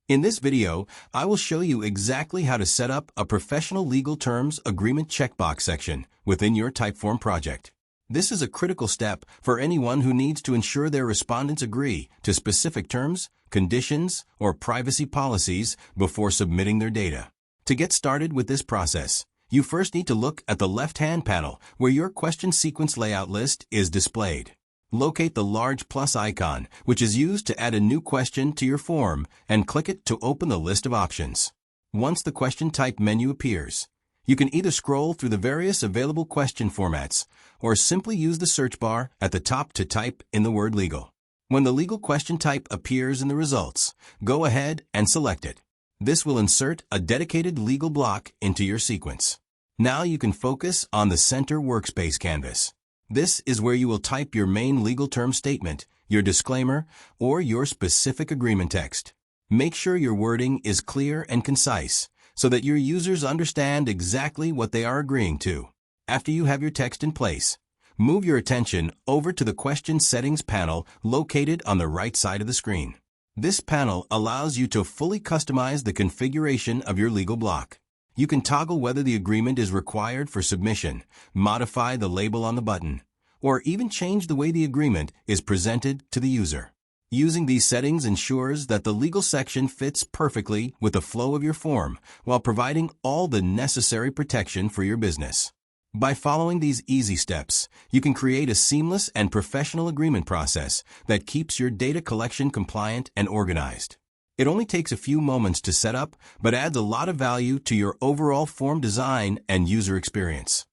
In this video, I will show you exactly how to set up a professional legal terms agreement checkbox section within your Typeform project. This is a critical step for anyone who needs to ensure their respondents agree to specific terms, conditions, or privacy policies before submitting their data. To get started with this process, you first need to look at the left-hand panel where your question sequence layout list is displayed. Locate the large plus icon, which is used to add a new question to your form, and click it to open the list of options. Once the question type menu appears, you can either scroll through the various available question formats or simply use the search bar at the top to type in the word legal. When the legal question type appears in the results, go ahead and select it. This will insert a dedicated legal block into your sequence. Now you can focus on the center workspace canvas. This is where you will type your main legal term statement, your disclaimer, or your specific agreement text. Make sure your wording is clear and concise so that your users understand exactly what they are agreeing to. After you have your text in place, move your attention over to the question settings panel located on the right side of the screen. This panel allows you to fully customize the configuration of your legal block. You can toggle whether the agreement is required for submission, modify the label on the button, or even change the way the agreement is presented to the user. Using these settings ensures that the legal section fits perfectly with the flow of your form while providing all the necessary protection for your business. By following these easy steps, you can create a seamless and professional agreement process that keeps your data collection compliant and organized. It only takes a few moments to set up, but adds a lot of value to your overall form design and user experience.